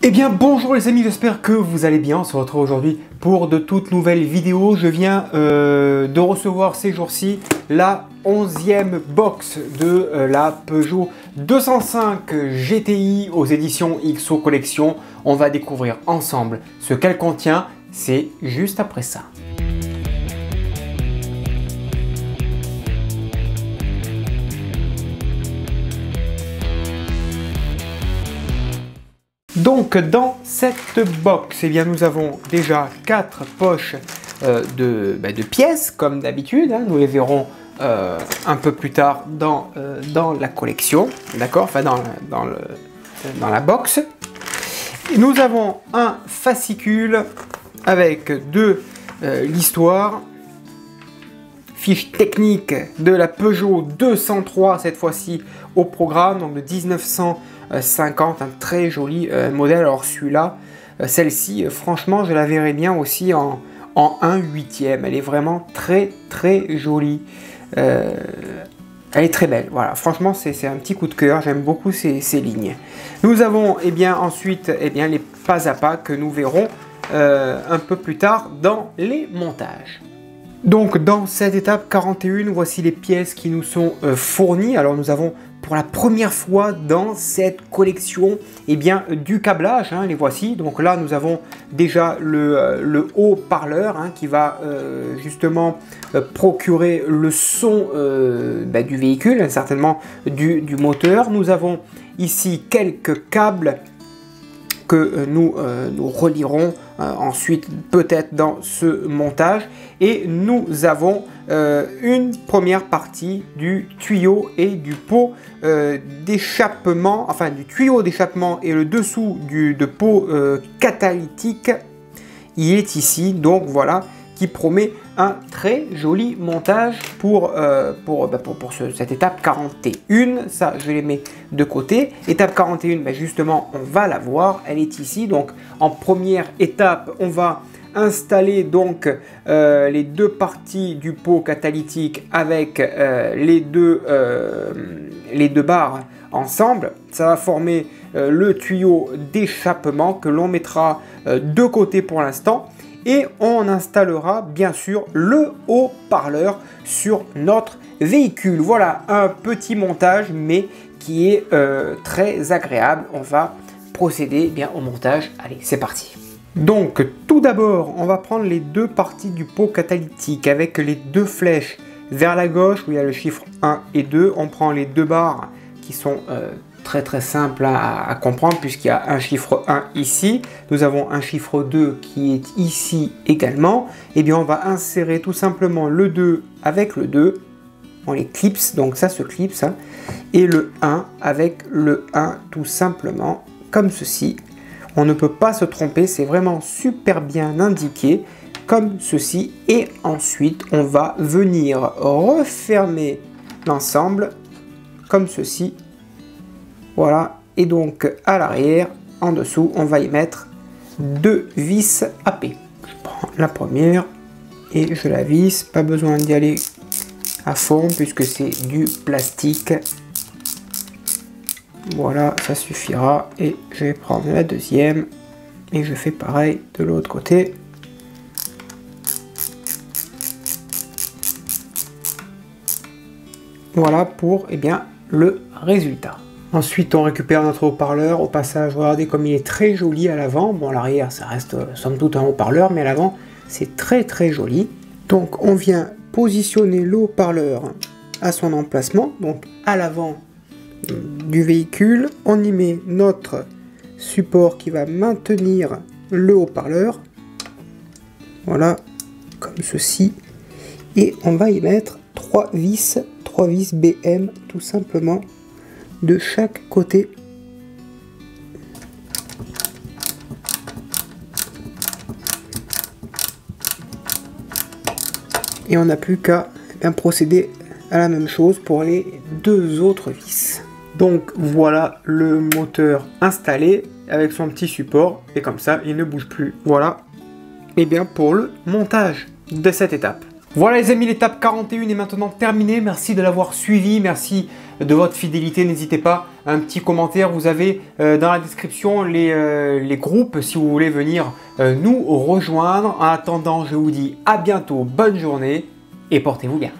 Eh bien bonjour les amis, j'espère que vous allez bien. On se retrouve aujourd'hui pour de toutes nouvelles vidéos. Je viens de recevoir ces jours-ci la 11e box de la Peugeot 205 GTI aux éditions XO Collection. On va découvrir ensemble ce qu'elle contient, c'est juste après ça. Donc dans cette box, eh bien, nous avons déjà 4 poches de pièces comme d'habitude, hein. Nous les verrons un peu plus tard dans la collection, d'accord, enfin dans la box. Nous avons un fascicule avec de l'histoire, fiche technique de la Peugeot 203 cette fois-ci au programme, donc de 1950, un très joli modèle. Alors celui-là, celle-ci, franchement, je la verrais bien aussi en 1/8e. Elle est vraiment très jolie. Elle est très belle. Voilà, franchement, c'est un petit coup de cœur. J'aime beaucoup ces lignes. Nous avons ensuite les pas à pas que nous verrons un peu plus tard dans les montages. Donc dans cette étape 41, voici les pièces qui nous sont fournies. Alors nous avons pour la première fois dans cette collection du câblage, hein, les voici. Donc là nous avons déjà le haut-parleur qui va justement procurer le son du véhicule, certainement du moteur. Nous avons ici quelques câbles que nous relierons ensuite peut-être dans ce montage, et nous avons une première partie du tuyau et du pot d'échappement, enfin du tuyau d'échappement et le dessous de pot catalytique. Il est ici, donc voilà, qui promet un très joli montage pour cette étape 41. Ça, je les mets de côté. Étape 41, justement, on va la voir. Elle est ici. Donc, en première étape, on va installer donc les deux parties du pot catalytique avec les deux barres ensemble. Ça va former le tuyau d'échappement que l'on mettra de côté pour l'instant. Et on installera bien sûr le haut-parleur sur notre véhicule. Voilà un petit montage, mais qui est très agréable. On va procéder au montage. Allez, c'est parti. Donc tout d'abord, on va prendre les deux parties du pot catalytique avec les deux flèches vers la gauche où il y a le chiffre 1 et 2. On prend les deux barres qui sont très simple à comprendre, puisqu'il y a un chiffre 1 ici, nous avons un chiffre 2 qui est ici également. On va insérer tout simplement le 2 avec le 2, on les clipse, donc ça se clipse, hein, et le 1 avec le 1 tout simplement, comme ceci. On ne peut pas se tromper, c'est vraiment super bien indiqué, comme ceci. Et ensuite, on va venir refermer l'ensemble, comme ceci. Voilà, et donc à l'arrière, en dessous, on va y mettre deux vis AP. Je prends la première et je la visse, pas besoin d'y aller à fond puisque c'est du plastique. Voilà, ça suffira, et je vais prendre la deuxième et je fais pareil de l'autre côté. Voilà pour le résultat. Ensuite, on récupère notre haut-parleur. Au passage, regardez comme il est très joli à l'avant. Bon, à l'arrière, ça reste somme toute un haut-parleur, mais à l'avant, c'est très joli. Donc, on vient positionner le haut-parleur à son emplacement, donc à l'avant du véhicule. On y met notre support qui va maintenir le haut-parleur. Voilà, comme ceci. Et on va y mettre trois vis BM, tout simplement, de chaque côté. Et on n'a plus qu'à procéder à la même chose pour les deux autres vis. Donc voilà le moteur installé avec son petit support, et comme ça il ne bouge plus. Voilà pour le montage de cette étape. Voilà les amis, l'étape 41 est maintenant terminée. Merci de l'avoir suivi, merci de votre fidélité. N'hésitez pas, un petit commentaire. Vous avez dans la description les groupes si vous voulez venir nous rejoindre. En attendant, je vous dis à bientôt, bonne journée et portez-vous bien.